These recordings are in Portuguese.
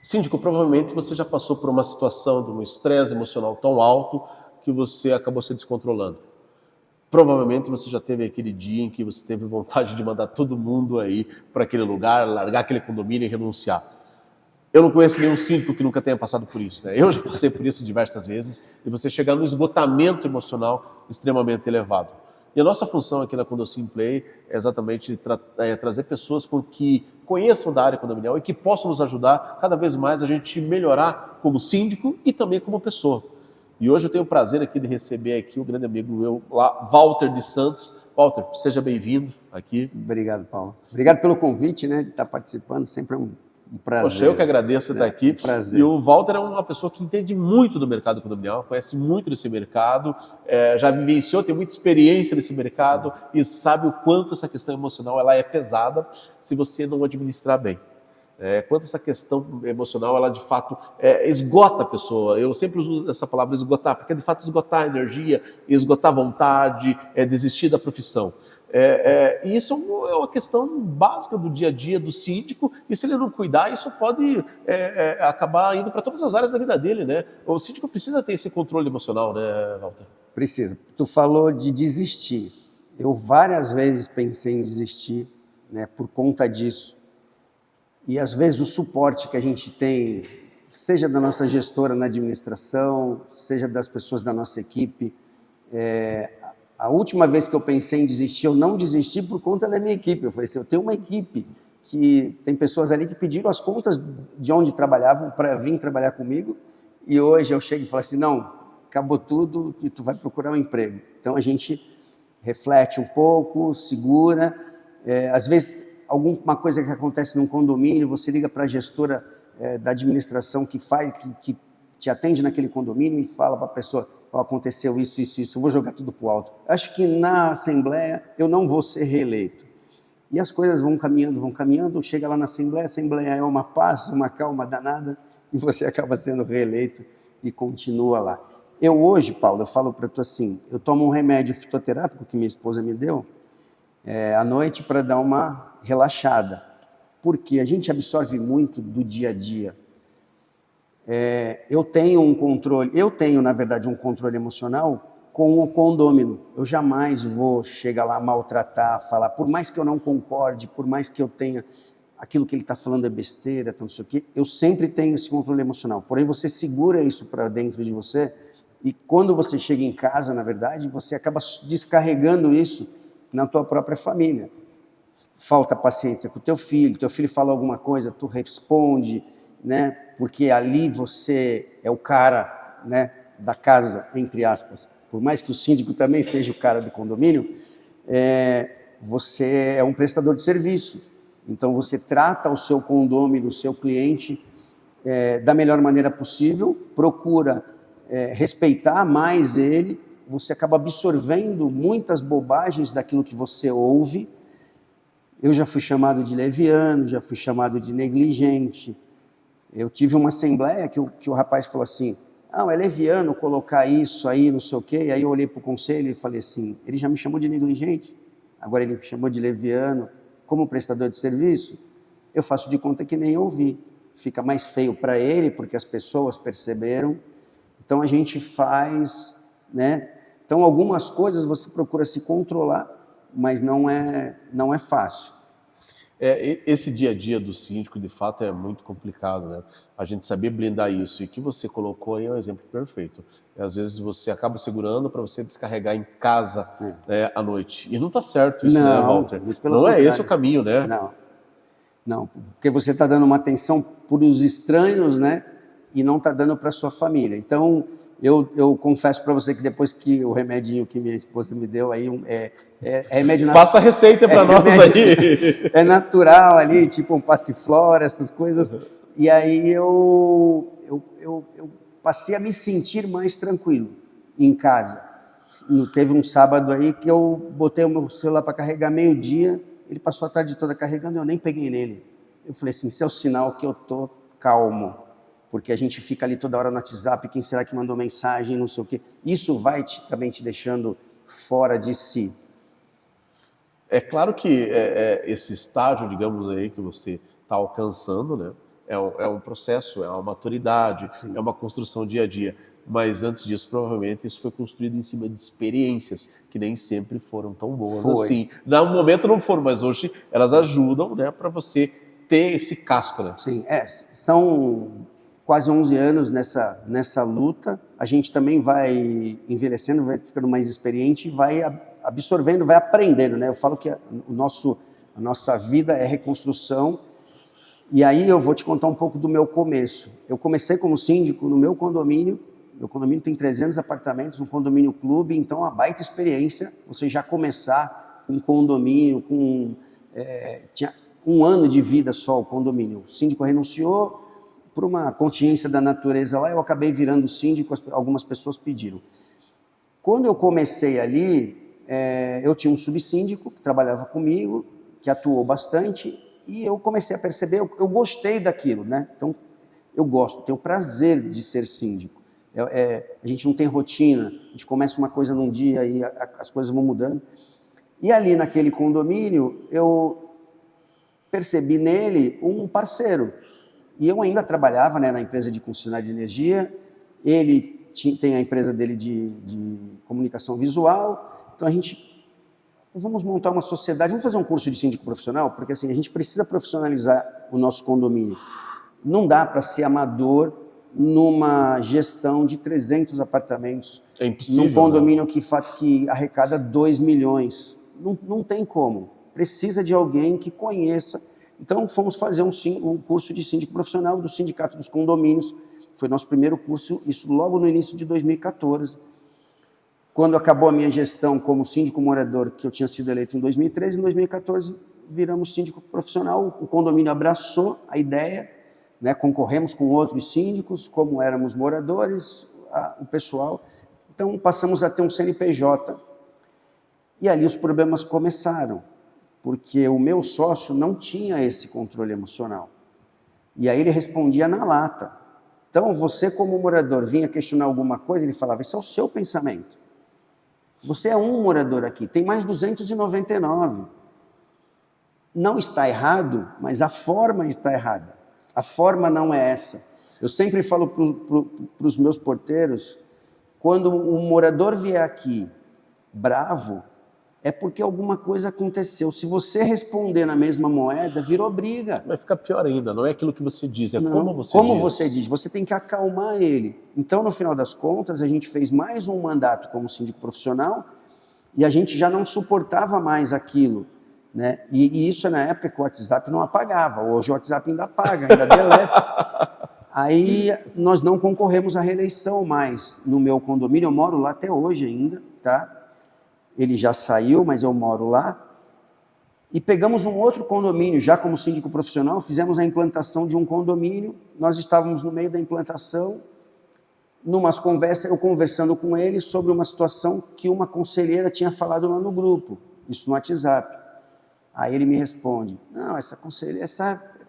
Síndico, provavelmente você já passou por uma situação de um estresse emocional tão alto que você acabou se descontrolando. Provavelmente você já teve aquele dia em que você teve vontade de mandar todo mundo aí para aquele lugar, largar aquele condomínio e renunciar. Eu não conheço nenhum síndico que nunca tenha passado por isso, né? Eu já passei por isso diversas vezes, e você chegar no esgotamento emocional extremamente elevado. E a nossa função aqui na Condosim Play é exatamente trazer pessoas que conheçam da área condominial e que possam nos ajudar cada vez mais a gente melhorar como síndico e também como pessoa. E hoje eu tenho o prazer aqui de receber aqui o grande amigo meu, Walter de Santos. Walter, seja bem-vindo aqui. Obrigado, Paulo. Obrigado pelo convite, né, de estar participando, sempre é um prazer. Poxa, eu que agradeço estar aqui. Prazer. E o Walter é uma pessoa que entende muito do mercado condominial, conhece muito desse mercado, já vivenciou, tem muita experiência nesse mercado e sabe o quanto essa questão emocional ela é pesada se você não administrar bem. Quanto essa questão emocional, ela de fato esgota a pessoa. Eu sempre uso essa palavra esgotar, porque de fato esgotar a energia, esgotar a vontade, desistir da profissão. E isso é uma questão básica do dia a dia do síndico, e se ele não cuidar, isso pode acabar indo para todas as áreas da vida dele, né? O síndico precisa ter esse controle emocional, né, Walter? Precisa. Tu falou de desistir. Eu várias vezes pensei em desistir, né, por conta disso. E às vezes o suporte que a gente tem, seja da nossa gestora na administração, seja das pessoas da nossa equipe, a última vez que eu pensei em desistir, eu não desisti por conta da minha equipe. Eu falei assim, eu tenho uma equipe que tem pessoas ali que pediram as contas de onde trabalhavam para vir trabalhar comigo, e hoje eu chego e falo assim, não, acabou tudo e tu vai procurar um emprego. Então a gente reflete um pouco, segura, às vezes alguma coisa que acontece num condomínio, você liga para a gestora da administração que te atende naquele condomínio e fala para a pessoa, oh, aconteceu isso, eu vou jogar tudo para o alto. Acho que na Assembleia eu não vou ser reeleito. E as coisas vão caminhando, chega lá na Assembleia, a Assembleia é uma paz, uma calma danada, e você acaba sendo reeleito e continua lá. Eu hoje, Paulo, eu falo para tu assim, eu tomo um remédio fitoterápico que minha esposa me deu, à noite para dar uma relaxada, porque a gente absorve muito do dia a dia. Eu tenho, na verdade, um controle emocional com o condômino. Eu jamais vou chegar lá, maltratar, falar, por mais que eu não concorde, por mais que eu tenha aquilo que ele está falando é besteira, não sei o quê, eu sempre tenho esse controle emocional. Porém, você segura isso para dentro de você e quando você chega em casa, na verdade, você acaba descarregando isso na tua própria família. Falta paciência com o teu filho fala alguma coisa, tu responde, né? Porque ali você é o cara, né, da casa, entre aspas. Por mais que o síndico também seja o cara do condomínio, você é um prestador de serviço. Então você trata o seu condômino, o seu cliente da melhor maneira possível, procura respeitar mais ele, você acaba absorvendo muitas bobagens daquilo que você ouve. Eu já fui chamado de leviano, já fui chamado de negligente. Eu tive uma assembleia que o rapaz falou assim, não, é leviano colocar isso aí, não sei o quê. E aí eu olhei para o conselho e falei assim, ele já me chamou de negligente, agora ele me chamou de leviano, como prestador de serviço, eu faço de conta que nem ouvi. Fica mais feio para ele, porque as pessoas perceberam. Então a gente faz, né? Então algumas coisas você procura se controlar, mas não é fácil. Esse dia a dia do síndico, de fato, é muito complicado, né? A gente saber blindar isso. E o que você colocou aí é um exemplo perfeito. Às vezes você acaba segurando para você descarregar em casa à noite. E não está certo isso, né, Walter? Não é esse o caminho, né? Não, porque você está dando uma atenção para os estranhos, né? E não está dando para a sua família. Então, eu confesso para você que depois que o remedinho que minha esposa me deu aí remédio natural. Passa a receita para nós aí. É natural ali, tipo um passiflora, essas coisas. Uhum. E aí eu passei a me sentir mais tranquilo em casa. Teve um sábado aí que eu botei o meu celular para carregar meio-dia, ele passou a tarde toda carregando, eu nem peguei nele. Eu falei assim, isso é o sinal que eu tô calmo, porque a gente fica ali toda hora no WhatsApp, quem será que mandou mensagem, não sei o quê. Isso vai também te deixando fora de si. É claro que esse estágio, digamos aí, que você está alcançando, né? é um processo, é uma maturidade, é uma construção dia a dia. Mas antes disso, provavelmente, isso foi construído em cima de experiências que nem sempre foram tão boas assim. No momento não foram, mas hoje elas ajudam, né, para você ter esse casco, né? Sim, são quase 11 anos nessa luta. A gente também vai envelhecendo, vai ficando mais experiente, vai absorvendo, vai aprendendo, né? Eu falo que a nossa vida é reconstrução. E aí eu vou te contar um pouco do meu começo. Eu comecei como síndico no meu condomínio. Meu condomínio tem 300 apartamentos, um condomínio clube, então uma baita experiência você já começar um condomínio tinha 1 ano de vida só o condomínio. O síndico renunciou por uma contingência da natureza lá, eu acabei virando síndico, algumas pessoas pediram. Quando eu comecei ali, eu tinha um subsíndico que trabalhava comigo, que atuou bastante, e eu comecei a perceber, eu gostei daquilo, né? Então, eu gosto, tenho prazer de ser síndico. A gente não tem rotina, a gente começa uma coisa num dia e as coisas vão mudando. E ali naquele condomínio, eu percebi nele um parceiro. E eu ainda trabalhava, né, na empresa de concessionária de energia, ele tem a empresa dele de comunicação visual, então vamos montar uma sociedade, vamos fazer um curso de síndico profissional, porque assim, a gente precisa profissionalizar o nosso condomínio. Não dá para ser amador numa gestão de 300 apartamentos, é impossível, num condomínio que arrecada 2 milhões. Não tem como. Precisa de alguém que conheça. Então, fomos fazer um curso de síndico profissional do Sindicato dos Condomínios. Foi nosso primeiro curso, isso logo no início de 2014. Quando acabou a minha gestão como síndico morador, que eu tinha sido eleito em 2013, em 2014 viramos síndico profissional. O condomínio abraçou a ideia, né, concorremos com outros síndicos, como éramos moradores, o pessoal. Então, passamos a ter um CNPJ. E ali os problemas começaram, porque o meu sócio não tinha esse controle emocional. E aí ele respondia na lata. Então, você como morador vinha questionar alguma coisa, ele falava, isso é o seu pensamento. Você é um morador aqui, tem mais 299. Não está errado, mas a forma está errada. A forma não é essa. Eu sempre falo para os meus porteiros, quando um morador vier aqui bravo, é porque alguma coisa aconteceu. Se você responder na mesma moeda, virou briga. Vai ficar pior ainda, não é aquilo que você diz, é não, como você diz. Como você diz, você tem que acalmar ele. Então, no final das contas, a gente fez mais um mandato como síndico profissional e a gente já não suportava mais aquilo. Né? E isso é na época que o WhatsApp não apagava. Hoje o WhatsApp ainda apaga, ainda deleta. Aí nós não concorremos à reeleição mais no meu condomínio. Eu moro lá até hoje ainda, tá? Ele já saiu, mas eu moro lá. E pegamos um outro condomínio, já como síndico profissional, fizemos a implantação de um condomínio. Nós estávamos no meio da implantação, numas conversas, eu conversando com ele sobre uma situação que uma conselheira tinha falado lá no grupo, isso no WhatsApp. Aí ele me responde, não, essa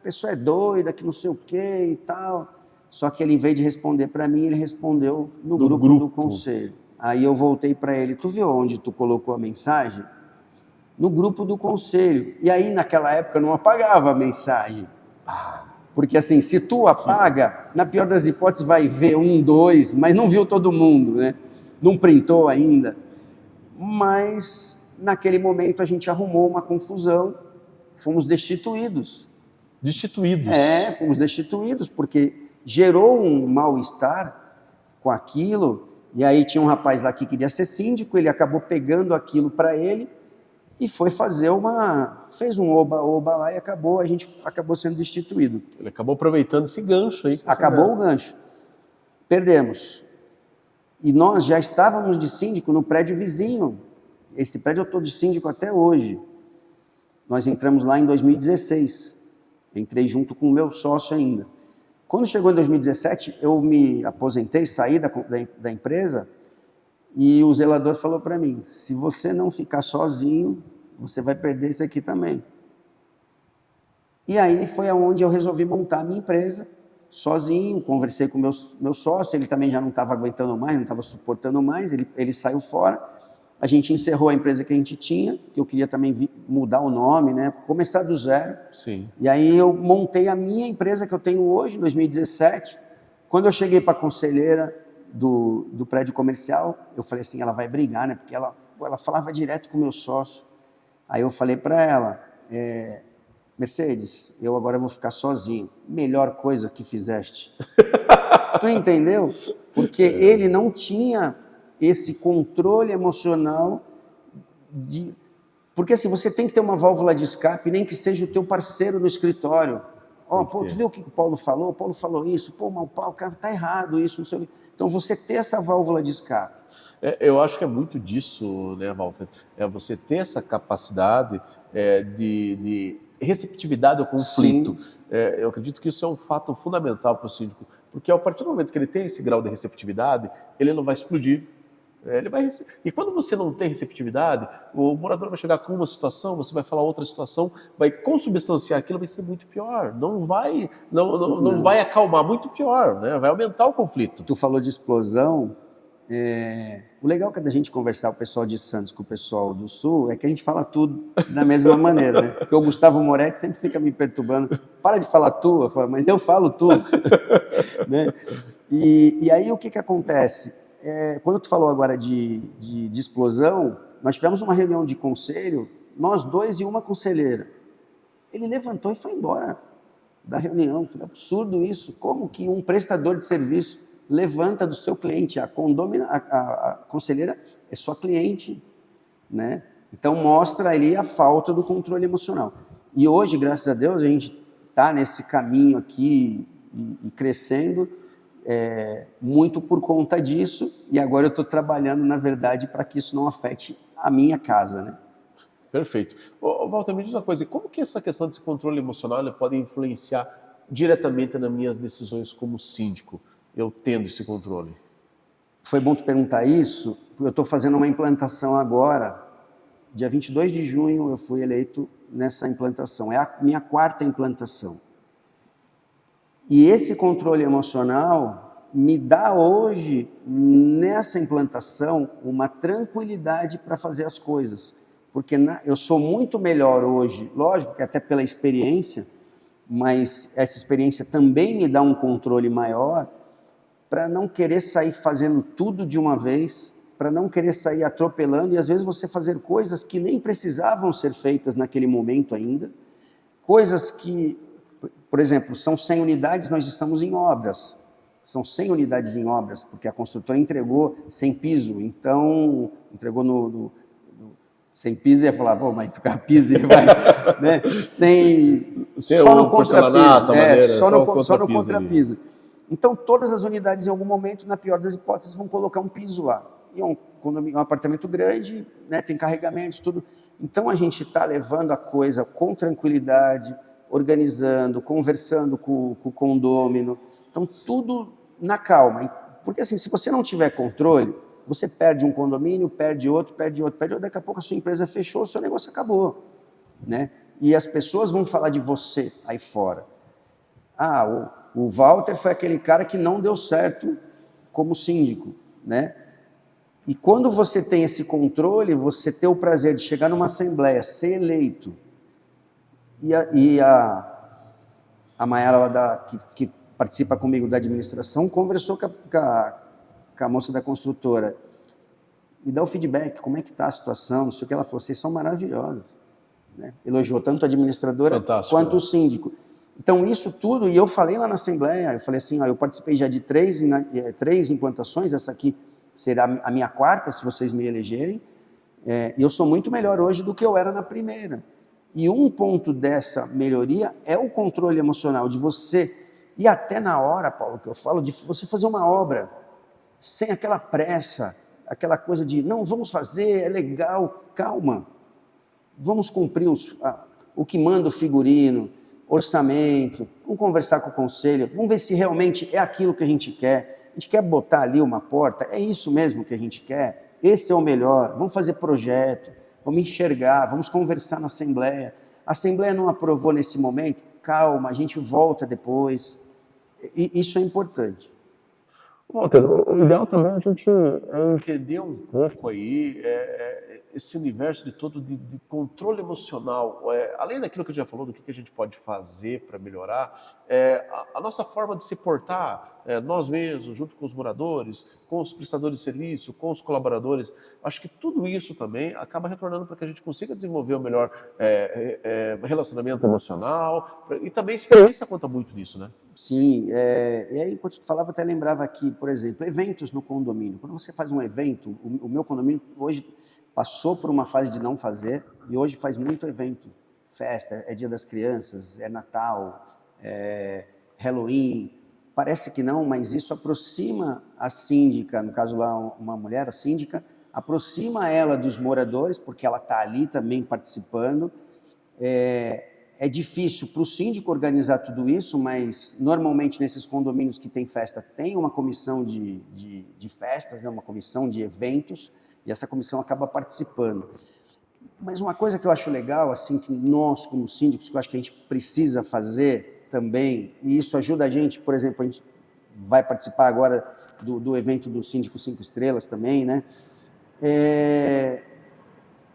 pessoa é doida, que não sei o que e tal. Só que ele, em vez de responder para mim, ele respondeu no grupo do conselho. Aí eu voltei para ele, tu viu onde tu colocou a mensagem? No grupo do conselho. E aí, naquela época, eu não apagava a mensagem. Porque assim, se tu apaga, na pior das hipóteses vai ver 1, 2, mas não viu todo mundo, né? Não printou ainda. Mas, naquele momento, a gente arrumou uma confusão, fomos destituídos. Destituídos? Fomos destituídos, porque gerou um mal-estar com aquilo, e aí tinha um rapaz lá que queria ser síndico, ele acabou pegando aquilo para ele, e foi fez um oba-oba lá e a gente acabou sendo destituído. Ele acabou aproveitando esse gancho aí. Acabou o gancho. Perdemos. E nós já estávamos de síndico no prédio vizinho. Esse prédio eu estou de síndico até hoje. Nós entramos lá em 2016. Entrei junto com o meu sócio ainda. Quando chegou em 2017, eu me aposentei, saí da empresa, e o zelador falou para mim, se você não ficar sozinho, você vai perder isso aqui também. E aí foi onde eu resolvi montar a minha empresa, sozinho, conversei com o meu sócio, ele também já não estava aguentando mais, não estava suportando mais, ele saiu fora, A gente encerrou a empresa que a gente tinha, que eu queria também mudar o nome, né? Começar do zero. Sim. E aí eu montei a minha empresa que eu tenho hoje, em 2017. Quando eu cheguei para a conselheira do prédio comercial, eu falei assim, ela vai brigar, né? Porque ela falava direto com o meu sócio. Aí eu falei para ela, Mercedes, eu agora vou ficar sozinho. Melhor coisa que fizeste. Tu entendeu? Porque ele não tinha esse controle emocional Porque assim, você tem que ter uma válvula de escape, nem que seja o teu parceiro no escritório. Pô, tu viu o que o Paulo falou? O Paulo falou isso. Pô, mas o Paulo, cara, tá errado isso, não sei o quê. Então, você ter essa válvula de escape. Eu acho que é muito disso, né, Walter? É você ter essa capacidade de receptividade ao conflito. Eu acredito que isso é um fato fundamental para o síndico, porque a partir do momento que ele tem esse grau de receptividade, ele não vai explodir. E quando você não tem receptividade, o morador vai chegar com uma situação, você vai falar outra situação, vai consubstanciar aquilo, vai ser muito pior. Não vai acalmar, muito pior, né? Vai aumentar o conflito. Tu falou de explosão. O legal que é da gente conversar o pessoal de Santos com o pessoal do Sul é que a gente fala tudo da mesma maneira, né? Porque o Gustavo Moretti sempre fica me perturbando. Para de falar tu, eu falo, mas eu falo tu. Né? E aí o que acontece? Quando tu falou agora de explosão, nós tivemos uma reunião de conselho, nós dois e uma conselheira. Ele levantou e foi embora da reunião. Foi absurdo isso. Como que um prestador de serviço levanta do seu cliente? A conselheira é sua cliente, né? Então mostra ali a falta do controle emocional. E hoje, graças a Deus, a gente está nesse caminho aqui e crescendo, muito por conta disso, e agora eu estou trabalhando, na verdade, para que isso não afete a minha casa, né? Perfeito. Walter, me diz uma coisa, como que essa questão desse controle emocional pode influenciar diretamente nas minhas decisões como síndico, eu tendo esse controle? Foi bom tu perguntar isso, porque eu estou fazendo uma implantação agora, dia 22 de junho eu fui eleito nessa implantação, é a minha 4ª implantação. E esse controle emocional me dá hoje, nessa implantação, uma tranquilidade para fazer as coisas. Porque eu sou muito melhor hoje, lógico que até pela experiência, mas essa experiência também me dá um controle maior para não querer sair fazendo tudo de uma vez, para não querer sair atropelando e às vezes você fazer coisas que nem precisavam ser feitas naquele momento ainda, coisas que, por exemplo, são 100 unidades, nós estamos em obras. São 100 unidades em obras, porque a construtora entregou sem piso, então entregou sem piso, ia falar, pô, mas se o cara pisa, ele vai, né? Só no contrapiso. Só no contrapiso. Então, todas as unidades, em algum momento, na pior das hipóteses, vão colocar um piso lá. E é um apartamento grande, né, tem carregamentos, tudo. Então, a gente está levando a coisa com tranquilidade, organizando, conversando com o condômino. Então, tudo na calma. Porque, assim, se você não tiver controle, você perde um condomínio, perde outro, daqui a pouco a sua empresa fechou, o seu negócio acabou, né? E as pessoas vão falar de você aí fora. O Walter foi aquele cara que não deu certo como síndico, né? E quando você tem esse controle, você tem o prazer de chegar numa assembleia, ser eleito, e a Mayara lá que participa comigo da administração, conversou com a moça da construtora, me dá o feedback, como é que está a situação, não sei o que, ela falou, vocês são maravilhosos, né? Elogiou tanto a administradora quanto o síndico. Então isso tudo, e eu falei lá na Assembleia, eu falei assim, eu participei já de 3 implantações, essa aqui será a minha 4ª, se vocês me elegerem, e eu sou muito melhor hoje do que eu era na primeira. E um ponto dessa melhoria é o controle emocional, de você, e até na hora, Paulo, que eu falo, de você fazer uma obra, sem aquela pressa, aquela coisa de, não, vamos fazer, é legal, calma, vamos cumprir o que manda o figurino, orçamento, vamos conversar com o conselho, vamos ver se realmente é aquilo que a gente quer botar ali uma porta, é isso mesmo que a gente quer, esse é o melhor, vamos fazer projeto, vamos enxergar, vamos conversar na Assembleia, a Assembleia não aprovou nesse momento, calma, a gente volta depois, e isso é importante. Walter, o ideal também é a gente entender um pouco aí esse universo de todo de controle emocional. Além daquilo que a gente já falou, do que a gente pode fazer para melhorar, a nossa forma de se portar, nós mesmos, junto com os moradores, com os prestadores de serviço, com os colaboradores, acho que tudo isso também acaba retornando para que a gente consiga desenvolver o melhor relacionamento emocional, e também a experiência conta muito nisso, né? Sim, e aí enquanto tu falava, eu até lembrava aqui, por exemplo, eventos no condomínio. Quando você faz um evento, o meu condomínio hoje passou por uma fase de não fazer e hoje faz muito evento. Festa, é Dia das Crianças, é Natal, é Halloween. Parece que não, mas isso aproxima a síndica, no caso lá uma mulher, a síndica, aproxima ela dos moradores, porque ela está ali também participando. É difícil para o síndico organizar tudo isso, mas normalmente nesses condomínios que tem festa, tem uma comissão de festas, né, uma comissão de eventos, e essa comissão acaba participando. Mas uma coisa que eu acho legal, assim, que nós como síndicos, que eu acho que a gente precisa fazer também, e isso ajuda a gente, por exemplo, a gente vai participar agora do evento do Síndico 5 Estrelas também, né?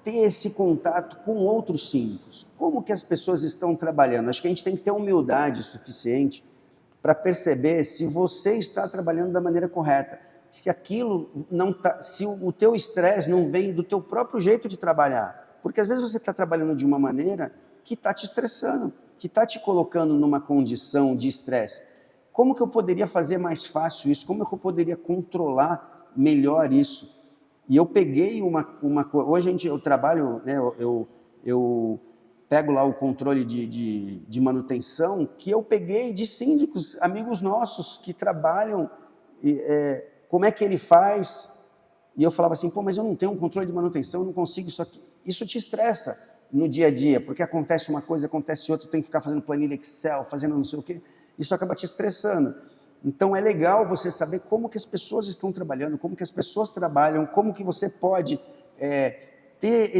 Ter esse contato com outros síndicos. Como que as pessoas estão trabalhando? Acho que a gente tem que ter humildade suficiente para perceber se você está trabalhando da maneira correta. Se aquilo não tá, se o teu estresse não vem do teu próprio jeito de trabalhar. Porque às vezes você está trabalhando de uma maneira que está te estressando, que está te colocando numa condição de estresse. Como que eu poderia fazer mais fácil isso? Como que eu poderia controlar melhor isso? E eu peguei hoje eu trabalho, né, eu pego lá o controle de manutenção, que eu peguei de síndicos, amigos nossos que trabalham, como é que ele faz? E eu falava assim, pô, mas eu não tenho um controle de manutenção, eu não consigo isso aqui. Isso te estressa no dia a dia, porque acontece uma coisa, acontece outra, tem que ficar fazendo planilha Excel, fazendo não sei o quê, isso acaba te estressando. Então é legal você saber como que as pessoas estão trabalhando, como que as pessoas trabalham, como que você pode ter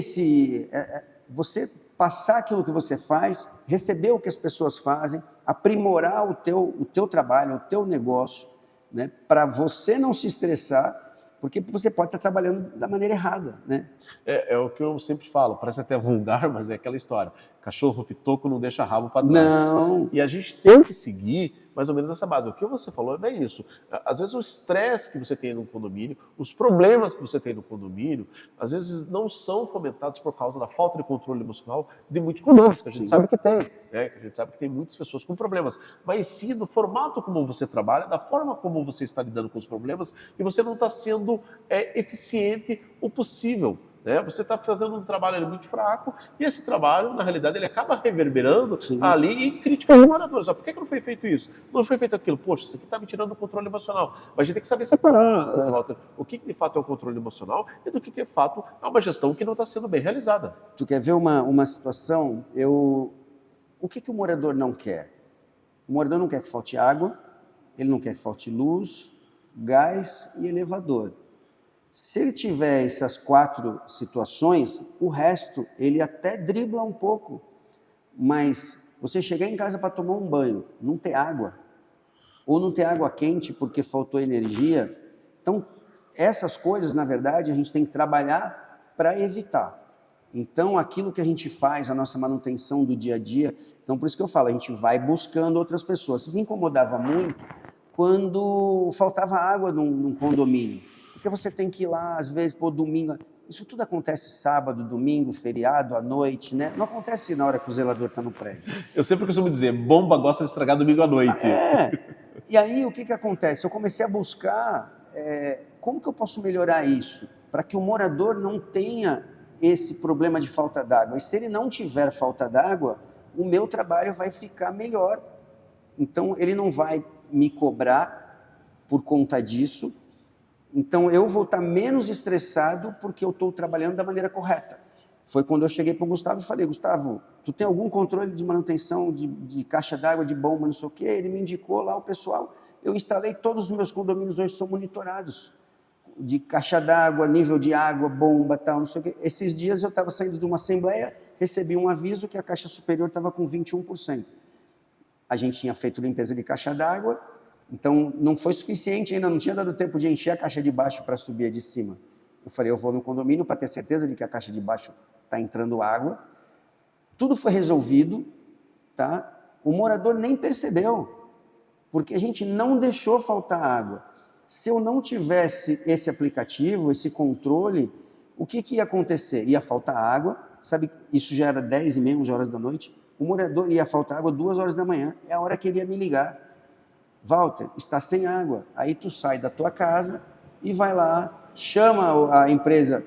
você passar aquilo que você faz, receber o que as pessoas fazem, aprimorar o teu trabalho, o teu negócio, né, para você não se estressar, porque você pode estar trabalhando da maneira errada, né? É o que eu sempre falo, parece até vulgar, mas é aquela história, cachorro pitoco não deixa rabo para trás. Não. E a gente tem que seguir mais ou menos essa base. O que você falou é bem isso. Às vezes o estresse que você tem no condomínio, os problemas que você tem no condomínio, às vezes não são fomentados por causa da falta de controle emocional de muitos condomínios, que a gente sabe que tem, né? Que a gente sabe que tem muitas pessoas com problemas, mas sim do formato como você trabalha, da forma como você está lidando com os problemas, e você não está sendo eficiente o possível. Né? Você está fazendo um trabalho muito fraco e esse trabalho, na realidade, ele acaba reverberando ali em críticas de moradores. Por que não foi feito isso? Não foi feito aquilo? Poxa, isso aqui está me tirando o controle emocional. Mas a gente tem que saber separar, né, Walter, o que de fato é o controle emocional e do que de fato é uma gestão que não está sendo bem realizada. Tu quer ver uma situação? O que o morador não quer? O morador não quer que falte água, ele não quer que falte luz, gás e elevador. Se ele tiver essas 4 situações, o resto ele até dribla um pouco. Mas você chegar em casa para tomar um banho, não ter água, ou não ter água quente porque faltou energia, então essas coisas, na verdade, a gente tem que trabalhar para evitar. Então, aquilo que a gente faz, a nossa manutenção do dia a dia, então por isso que eu falo, a gente vai buscando outras pessoas. Me incomodava muito quando faltava água num condomínio. Porque você tem que ir lá, às vezes, domingo. Isso tudo acontece sábado, domingo, feriado, à noite, né? Não acontece na hora que o zelador está no prédio. Eu sempre costumo dizer, bomba gosta de estragar domingo à noite. E aí, o que acontece? Eu comecei a buscar como que eu posso melhorar isso, para que o morador não tenha esse problema de falta d'água. E se ele não tiver falta d'água, o meu trabalho vai ficar melhor. Então, ele não vai me cobrar por conta disso. Então, eu vou estar menos estressado porque eu estou trabalhando da maneira correta. Foi quando eu cheguei para o Gustavo e falei, Gustavo, tu tem algum controle de manutenção de caixa d'água, de bomba, não sei o quê? Ele me indicou lá o pessoal. Eu instalei, todos os meus condomínios hoje são monitorados. De caixa d'água, nível de água, bomba, tal, não sei o quê. Esses dias eu estava saindo de uma assembleia, recebi um aviso que a caixa superior estava com 21%. A gente tinha feito limpeza de caixa d'água, Então, não foi suficiente ainda, não tinha dado tempo de encher a caixa de baixo para subir a de cima. Eu falei, eu vou no condomínio para ter certeza de que a caixa de baixo está entrando água. Tudo foi resolvido, tá? O morador nem percebeu, porque a gente não deixou faltar água. Se eu não tivesse esse aplicativo, esse controle, o que ia acontecer? Ia faltar água, sabe? Isso já era 10h30, 11 horas da noite. O morador ia faltar água 2 horas da manhã, é a hora que ele ia me ligar. Walter, está sem água. Aí tu sai da tua casa e vai lá, chama a empresa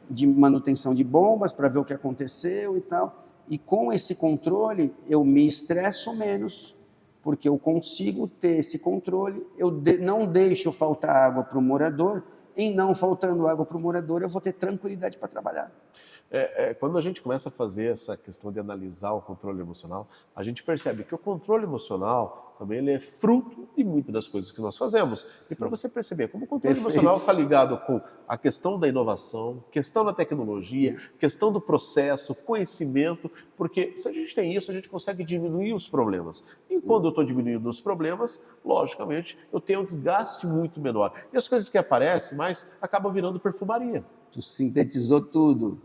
de manutenção de bombas para ver o que aconteceu e tal. E com esse controle, eu me estresso menos, porque eu consigo ter esse controle, não deixo faltar água para o morador, em não faltando água para o morador, eu vou ter tranquilidade para trabalhar. Quando a gente começa a fazer essa questão de analisar o controle emocional, a gente percebe que o controle emocional também ele é fruto de muitas das coisas que nós fazemos. Sim. E para você perceber como o controle emocional está ligado com a questão da inovação, questão da tecnologia, questão do processo, conhecimento, porque se a gente tem isso, a gente consegue diminuir os problemas. E quando eu estou diminuindo os problemas, logicamente, eu tenho um desgaste muito menor. E as coisas que aparecem, mas acabam virando perfumaria. Tu sintetizou tudo.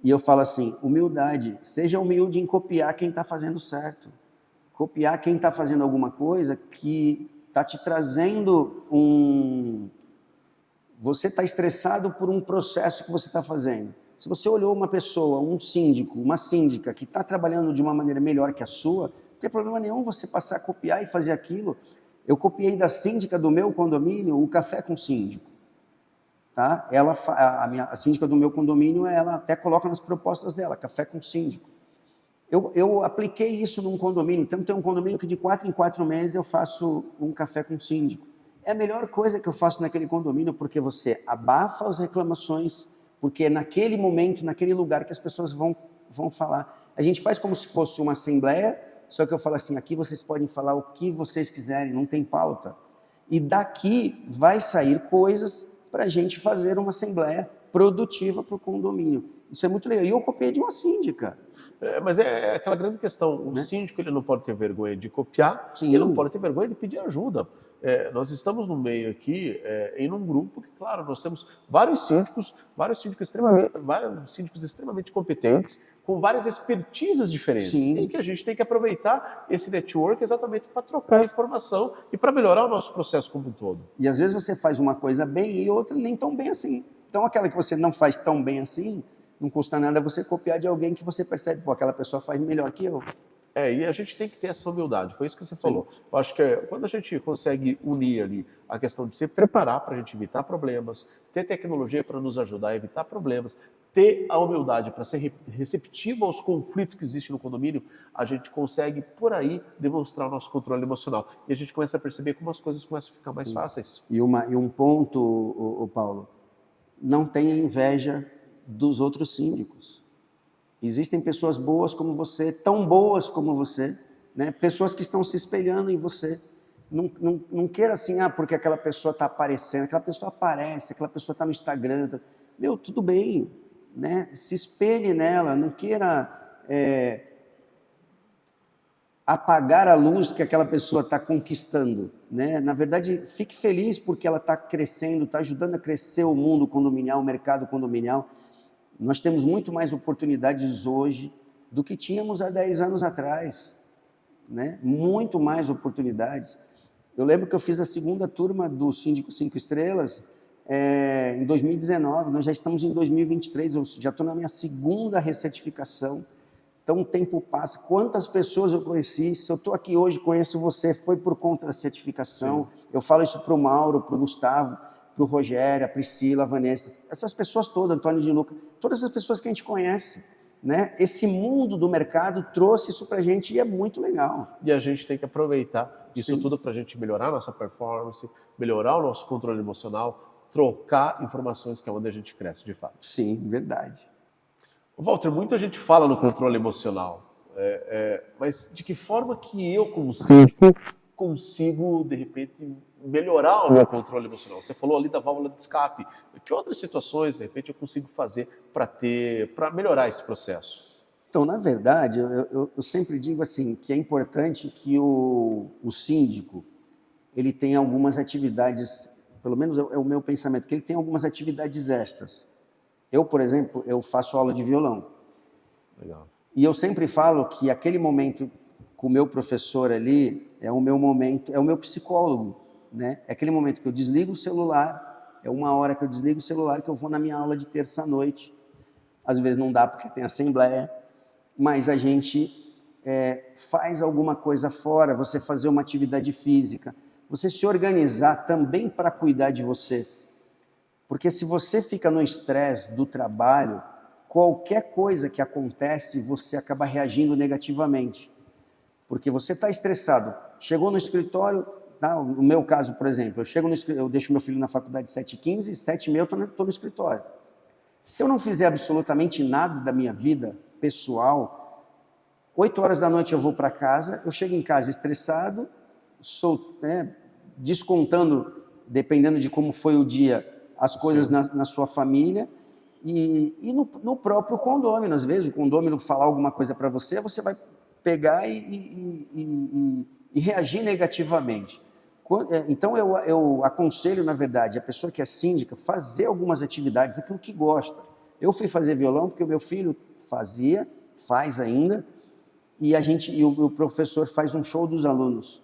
E eu falo assim, humildade, seja humilde em copiar quem está fazendo certo. Copiar quem está fazendo alguma coisa que está te trazendo Você está estressado por um processo que você está fazendo. Se você olhou uma pessoa, um síndico, uma síndica que está trabalhando de uma maneira melhor que a sua, não tem problema nenhum você passar a copiar e fazer aquilo. Eu copiei da síndica do meu condomínio o café com síndico. Tá? A síndica do meu condomínio, ela até coloca nas propostas dela, café com síndico. Eu apliquei isso num condomínio, então tem um condomínio que de 4 em 4 meses eu faço um café com síndico. É a melhor coisa que eu faço naquele condomínio, porque você abafa as reclamações, porque é naquele momento, naquele lugar que as pessoas vão falar. A gente faz como se fosse uma assembleia, só que eu falo assim, aqui vocês podem falar o que vocês quiserem, não tem pauta. E daqui vai sair coisas para a gente fazer uma assembleia produtiva para o condomínio. Isso é muito legal. E eu copiei de uma síndica. Mas é aquela grande questão. O síndico ele não pode ter vergonha de copiar, Sim. Ele não pode ter vergonha de pedir ajuda. Nós estamos no meio aqui, em um grupo que, claro, nós temos vários síndicos extremamente competentes, com várias expertises diferentes. Sim. E que a gente tem que aproveitar esse network exatamente para trocar informação e para melhorar o nosso processo como um todo. E às vezes você faz uma coisa bem e outra nem tão bem assim. Então aquela que você não faz tão bem assim, não custa nada você copiar de alguém que você percebe, pô, aquela pessoa faz melhor que eu. E a gente tem que ter essa humildade, foi isso que você falou. Sim. Eu acho que quando a gente consegue unir ali a questão de se preparar para a gente evitar problemas, ter tecnologia para nos ajudar a evitar problemas, ter a humildade para ser receptivo aos conflitos que existem no condomínio, a gente consegue, por aí, demonstrar o nosso controle emocional. E a gente começa a perceber como as coisas começam a ficar mais fáceis. E um ponto, Paulo, não tenha inveja dos outros síndicos. Existem pessoas boas como você, tão boas como você, né? Pessoas que estão se espelhando em você. Não queira assim, porque aquela pessoa está aparecendo, aquela pessoa aparece, aquela pessoa está no Instagram. Meu, tudo bem, né? Se espelhe nela, não queira apagar a luz que aquela pessoa está conquistando, né? Na verdade, fique feliz porque ela está crescendo, está ajudando a crescer o mundo condominial, o mercado condominial. Nós temos muito mais oportunidades hoje do que tínhamos há 10 anos atrás, né? Muito mais oportunidades. Eu lembro que eu fiz a segunda turma do Síndico 5 Estrelas em 2019, nós já estamos em 2023, eu já estou na minha segunda recertificação, então o tempo passa. Quantas pessoas eu conheci, se eu estou aqui hoje, conheço você, foi por conta da certificação. Sim. Eu falo isso para o Mauro, para o Gustavo, para o Rogério, a Priscila, a Vanessa, essas pessoas todas, Antônio de Luca, todas essas pessoas que a gente conhece, né? Esse mundo do mercado trouxe isso para a gente e é muito legal. E a gente tem que aproveitar isso Sim. tudo para a gente melhorar a nossa performance, melhorar o nosso controle emocional, trocar informações que é onde a gente cresce de fato. Sim, verdade. Walter, muita gente fala no controle emocional, mas de que forma que eu, como síndico, consigo, de repente, melhorar o meu controle emocional? Você falou ali da válvula de escape. Que outras situações, de repente, eu consigo fazer para melhorar esse processo? Então, na verdade, eu sempre digo assim, que é importante que o síndico, ele tem algumas atividades, pelo menos é o meu pensamento, que ele tem algumas atividades extras. Eu, por exemplo, eu faço aula de violão. Legal. E eu sempre falo que aquele momento com o meu professor ali é o meu momento, é o meu psicólogo, né? É aquele momento que eu desligo o celular, é 1 hora que eu desligo o celular, que eu vou na minha aula de terça-noite. Às vezes não dá porque tem assembleia, mas a gente faz alguma coisa fora, você fazer uma atividade física, você se organizar também para cuidar de você. Porque se você fica no estresse do trabalho, qualquer coisa que acontece, você acaba reagindo negativamente. Porque você está estressado. Chegou no escritório, tá? No meu caso, por exemplo, eu deixo meu filho na faculdade 7h15, 7h30 eu estou no escritório. Se eu não fizer absolutamente nada da minha vida pessoal, 8 horas da noite eu vou para casa, eu chego em casa estressado, descontando, dependendo de como foi o dia, as coisas na sua família, e no próprio condômino. Às vezes o condômino falar alguma coisa para você, você vai pegar e reagir negativamente. Então eu aconselho, na verdade, a pessoa que é síndica, fazer algumas atividades, aquilo que gosta. Eu fui fazer violão porque o meu filho faz ainda, e o professor faz um show dos alunos.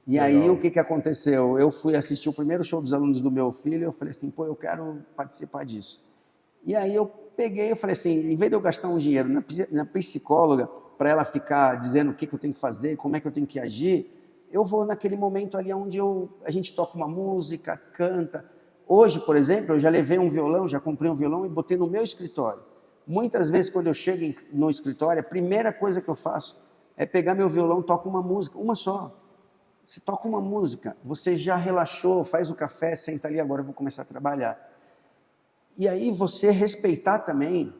E Legal. aí o que aconteceu? Eu fui assistir o primeiro show dos alunos do meu filho, e eu falei assim, pô, eu quero participar disso. E aí eu peguei, eu falei assim, em vez de eu gastar um dinheiro na psicóloga, para ela ficar dizendo o que eu tenho que fazer, como é que eu tenho que agir, eu vou naquele momento ali onde a gente toca uma música, canta. Hoje, por exemplo, eu já levei um violão, já comprei um violão e botei no meu escritório. Muitas vezes, quando eu chego no escritório, a primeira coisa que eu faço é pegar meu violão, toco uma música, uma só. Você toca uma música, você já relaxou, faz o café, senta ali, agora eu vou começar a trabalhar. E aí você respeitar também,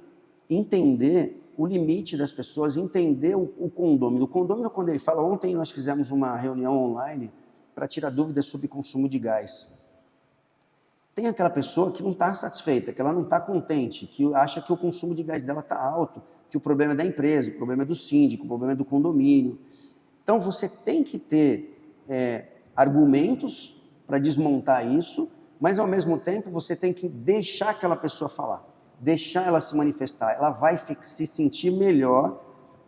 entender o limite das pessoas, entender o condômino. O condômino, quando ele fala, ontem nós fizemos uma reunião online para tirar dúvidas sobre consumo de gás. Tem aquela pessoa que não está satisfeita, que ela não está contente, que acha que o consumo de gás dela está alto, que o problema é da empresa, o problema é do síndico, o problema é do condomínio. Então você tem que ter argumentos para desmontar isso, mas ao mesmo tempo você tem que deixar aquela pessoa falar, deixar ela se manifestar. Ela vai se sentir melhor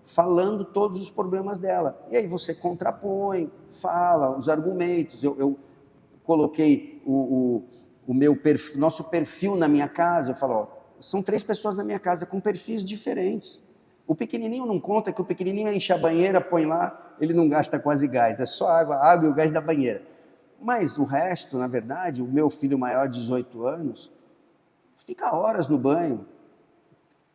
falando todos os problemas dela. E aí você contrapõe, fala os argumentos. Eu coloquei nosso perfil na minha casa. Eu falo, ó, são 3 pessoas na minha casa com perfis diferentes. O pequenininho não conta, que o pequenininho enche a banheira, põe lá, ele não gasta quase gás, é só água e o gás da banheira. Mas o resto, na verdade, o meu filho maior, 18 anos, fica horas no banho.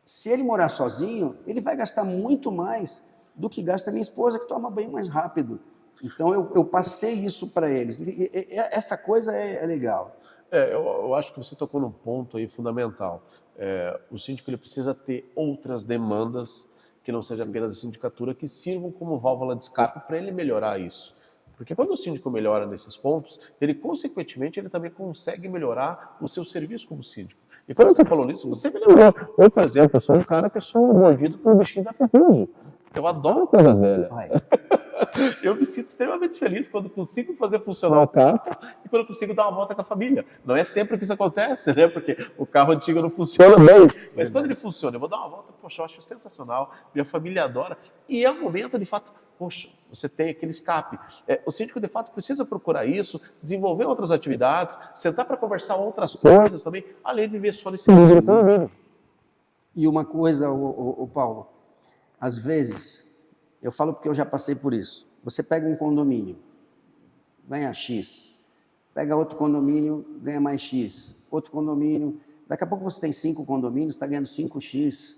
Se ele morar sozinho, ele vai gastar muito mais do que gasta minha esposa, que toma banho mais rápido. Então eu passei isso para eles. Essa coisa é legal. Eu acho que você tocou num ponto aí fundamental. O síndico ele precisa ter outras demandas que não sejam apenas a sindicatura, que sirvam como válvula de escape para ele melhorar isso. Porque quando o síndico melhora nesses pontos, ele consequentemente ele também consegue melhorar o seu serviço como síndico. E quando você falou nisso, você me lembrou. Eu, por exemplo, eu sou um cara que eu sou mordido pelo bichinho da ferrugem. Eu adoro coisa velha. Eu me sinto extremamente feliz quando consigo fazer funcionar o carro e quando consigo dar uma volta com a família. Não é sempre que isso acontece, né? Porque o carro antigo não funciona bem. Mas quando ele funciona, eu vou dar uma volta, poxa, eu acho sensacional, minha família adora. E é um momento, de fato, poxa, você tem aquele escape. O síndico, de fato, precisa procurar isso, desenvolver outras atividades, sentar para conversar outras coisas também, além de ver só nesse livro. E uma coisa, Paulo, às vezes, eu falo porque eu já passei por isso. Você pega um condomínio, ganha X. Pega outro condomínio, ganha mais X. Outro condomínio, daqui a pouco você tem 5 condomínios, está ganhando 5X.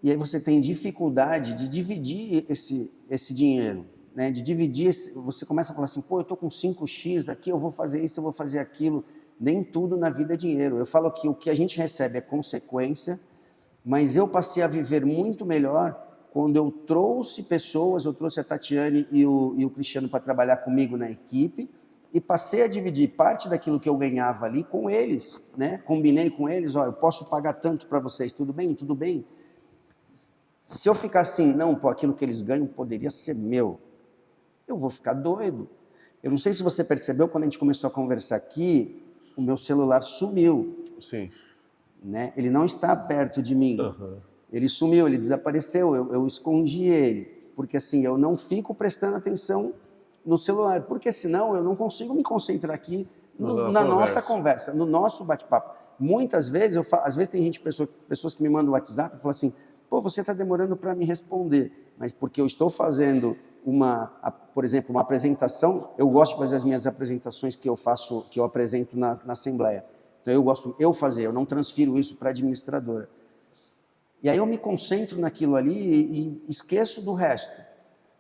E aí você tem dificuldade de dividir esse dinheiro, né? De dividir, você começa a falar assim, pô, eu estou com 5X aqui, eu vou fazer isso, eu vou fazer aquilo. Nem tudo na vida é dinheiro. Eu falo que o que a gente recebe é consequência, mas eu passei a viver muito melhor quando eu trouxe pessoas, eu trouxe a Tatiane e o Cristiano para trabalhar comigo na equipe, e passei a dividir parte daquilo que eu ganhava ali com eles, né? Combinei com eles, ó, eu posso pagar tanto para vocês, tudo bem? Tudo bem. Se eu ficar assim, não, pô, aquilo que eles ganham poderia ser meu, eu vou ficar doido. Eu não sei se você percebeu, quando a gente começou a conversar aqui, o meu celular sumiu. Sim. Né? Ele não está perto de mim. Uhum. Ele sumiu, ele desapareceu, eu escondi ele. Porque assim, eu não fico prestando atenção no celular, porque senão eu não consigo me concentrar aqui na nossa conversa, no nosso bate-papo. Muitas vezes, às vezes tem pessoas que me mandam WhatsApp e falam assim, pô, você está demorando para me responder, mas porque eu estou fazendo por exemplo, uma apresentação, eu gosto de fazer as minhas apresentações que eu apresento na Assembleia. Então eu não transfiro isso para a administradora. E aí eu me concentro naquilo ali e esqueço do resto.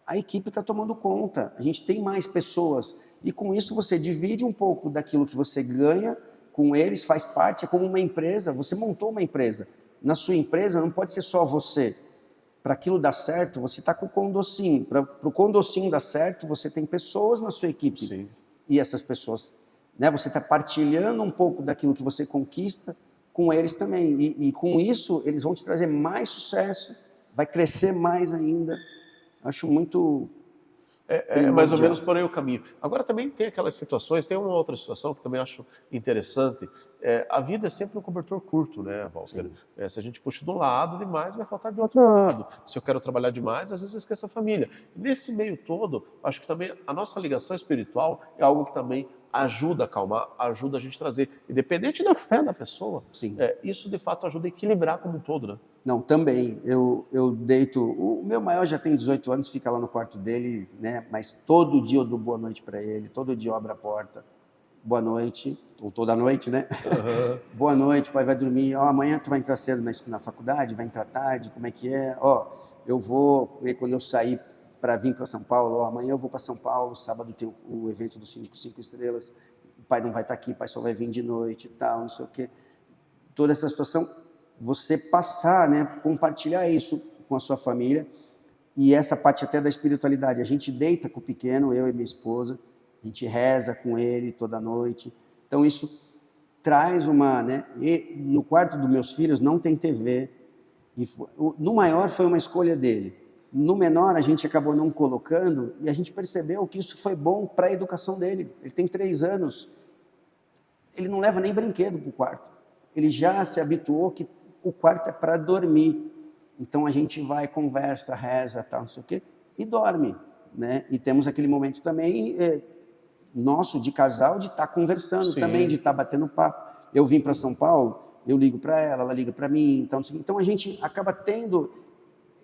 A equipe está tomando conta, a gente tem mais pessoas, e com isso você divide um pouco daquilo que você ganha com eles, faz parte, é como uma empresa, você montou uma empresa. Na sua empresa não pode ser só você. Para aquilo dar certo, você está com o Condocinho. Para o Condocinho dar certo, você tem pessoas na sua equipe. Sim. E essas pessoas, né, você está partilhando um pouco daquilo que você conquista com eles também. E com isso, eles vão te trazer mais sucesso, vai crescer mais ainda. Acho muito... É mais ou menos por aí o caminho. Agora também tem aquelas situações, tem uma outra situação que também acho interessante. A vida é sempre um cobertor curto, né, Walter? Se a gente puxa de um lado demais, vai faltar de outro lado. Se eu quero trabalhar demais, às vezes eu esqueço a família. Nesse meio todo, acho que também a nossa ligação espiritual é algo que também ajuda a acalmar, ajuda a gente a trazer, independente da fé da pessoa. Sim. Isso de fato ajuda a equilibrar como um todo, né? Não, também. Eu deito... O meu maior já tem 18 anos, fica lá no quarto dele, né? Mas todo dia eu dou boa noite para ele, todo dia eu abro a porta. Boa noite, ou toda noite, né? Uhum. Boa noite, pai, vai dormir. Amanhã tu vai entrar cedo na faculdade, vai entrar tarde, como é que é? Eu vou, quando eu sair para vir para São Paulo, amanhã eu vou para São Paulo, sábado tem o evento do Síndico 5 Estrelas, o pai não vai estar aqui, o pai só vai vir de noite e tal, não sei o quê. Toda essa situação, você passar, né, compartilhar isso com a sua família, e essa parte até da espiritualidade. A gente deita com o pequeno, eu e minha esposa, a gente reza com ele toda noite. Então isso traz né? E no quarto dos meus filhos não tem TV. No maior foi uma escolha dele. No menor a gente acabou não colocando e a gente percebeu que isso foi bom para a educação dele. Ele tem 3 anos. Ele não leva nem brinquedo para o quarto. Ele já se habituou que o quarto é para dormir. Então a gente vai, conversa, reza, tal, não sei o quê, e dorme, né? E temos aquele momento também nosso de casal de estar conversando. Sim. Também, de estar batendo papo. Eu vim para São Paulo, eu ligo para ela liga para mim, então a gente acaba tendo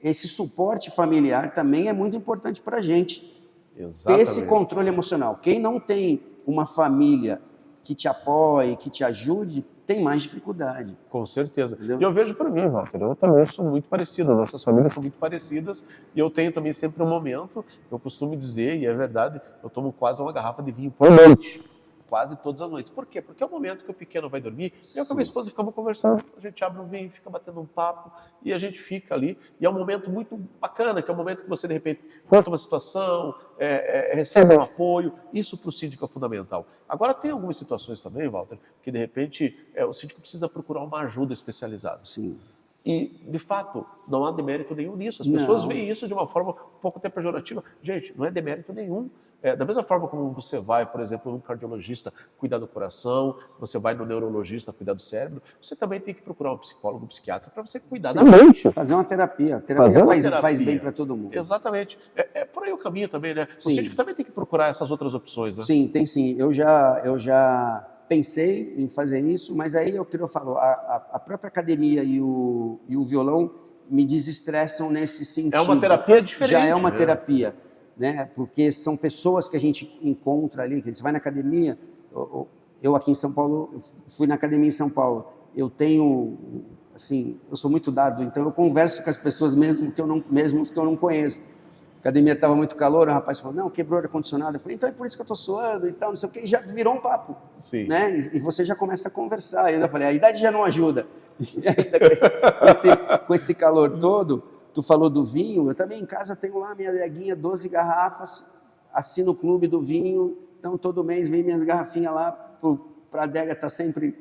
esse suporte familiar também é muito importante para a gente. Exatamente. Esse controle emocional. Quem não tem uma família que te apoie, que te ajude, tem mais dificuldade. Com certeza. Entendeu? E eu vejo para mim, Walter, eu também sou muito parecido, nossas famílias são muito parecidas, e eu tenho também sempre um momento, eu costumo dizer, e é verdade, eu tomo quase uma garrafa de vinho por noite. Quase todas as noites. Por quê? Porque é o momento que o pequeno vai dormir, eu com a minha esposa ficamos conversando, a gente abre um vinho, fica batendo um papo, e a gente fica ali, e é um momento muito bacana, que é um momento que você, de repente, conta uma situação, recebe um apoio, isso para o síndico é fundamental. Agora, tem algumas situações também, Walter, que, de repente, o síndico precisa procurar uma ajuda especializada. Sim. E, de fato, não há demérito nenhum nisso. As pessoas veem isso de uma forma um pouco até pejorativa. Gente, não é demérito nenhum. Da mesma forma como você vai, por exemplo, num cardiologista cuidar do coração, você vai no neurologista cuidar do cérebro, você também tem que procurar um psicólogo, um psiquiatra, para você cuidar da mente. Fazer uma terapia. A terapia faz bem para todo mundo. Exatamente. É por aí o caminho também, né? Sim. O síndico também tem que procurar essas outras opções, né? Sim, tem sim. Eu já pensei em fazer isso, mas aí eu falo, a própria academia e o violão me desestressam nesse sentido. É uma terapia diferente. Já é uma terapia, né? Porque são pessoas que a gente encontra ali, que você vai na academia, eu aqui em São Paulo, fui na academia em São Paulo, eu tenho, assim, eu sou muito dado, então eu converso com as pessoas mesmo que eu não conheço. A academia estava muito calor, o rapaz falou, não, quebrou o ar-condicionado. Eu falei, então é por isso que eu estou suando e tal, não sei o quê. E já virou um papo. Sim. Né? E você já começa a conversar. E eu ainda falei, a idade já não ajuda. E ainda com esse calor todo, tu falou do vinho, eu também em casa tenho lá minha adeguinha, 12 garrafas, assino o clube do vinho, então todo mês vem minhas garrafinhas lá, para a adega estar sempre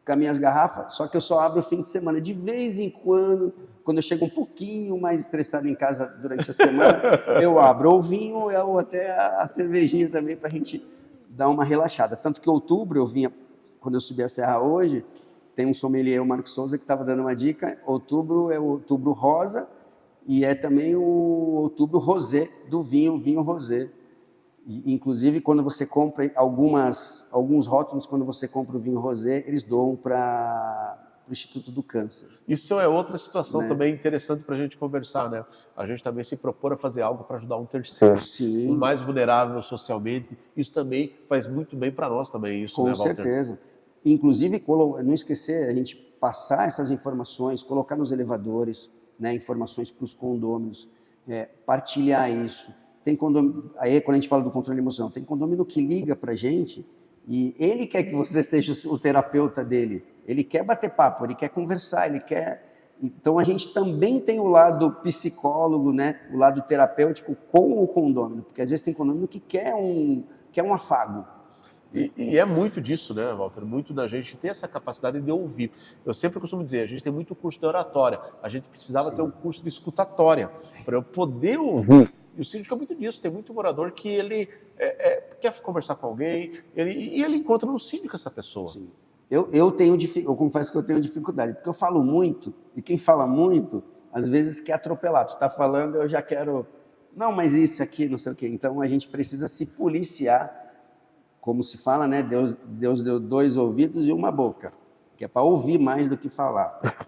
com as minhas garrafas, só que eu só abro o fim de semana. De vez em quando quando eu chego um pouquinho mais estressado em casa durante a semana, eu abro ou vinho ou até a cervejinha também para a gente dar uma relaxada. Tanto que outubro eu vinha, quando eu subi a serra hoje, tem um sommelier, o Marcos Souza, que estava dando uma dica, outubro é o outubro rosa e é também o outubro rosé do vinho rosé. E, inclusive, quando você compra alguns rótulos, quando você compra o vinho rosé, eles doam para o Instituto do Câncer. Isso é outra situação, né? também interessante para a gente conversar, né? A gente também se propor a fazer algo para ajudar um terceiro, Sim. um mais vulnerável socialmente. Isso também faz muito bem para nós também, isso, Com né, Walter? certeza. Inclusive, não esquecer, a gente passar essas informações, colocar nos elevadores, né, informações para os condôminos, partilhar isso. Tem condomínio, aí quando a gente fala do controle emocional, tem condomínio que liga para a gente e ele quer que você seja o terapeuta dele. Ele quer bater papo, ele quer conversar, ele quer... Então, a gente também tem o lado psicólogo, né, o lado terapêutico com o condômino, porque às vezes tem condômino que quer um afago. E é muito disso, né, Walter? Muito da gente ter essa capacidade de ouvir. Eu sempre costumo dizer, a gente tem muito curso de oratória, a gente precisava ter um curso de escutatória, para eu poder ouvir. E o síndico é muito disso, tem muito morador que ele quer conversar com alguém, e ele encontra no síndico essa pessoa. Sim. Eu confesso que eu tenho dificuldade, porque eu falo muito, e quem fala muito, às vezes quer atropelar. Tu está falando, eu já quero... Não, mas isso aqui, não sei o quê. Então, a gente precisa se policiar, como se fala, né? Deus deu 2 ouvidos e uma boca, que é para ouvir mais do que falar.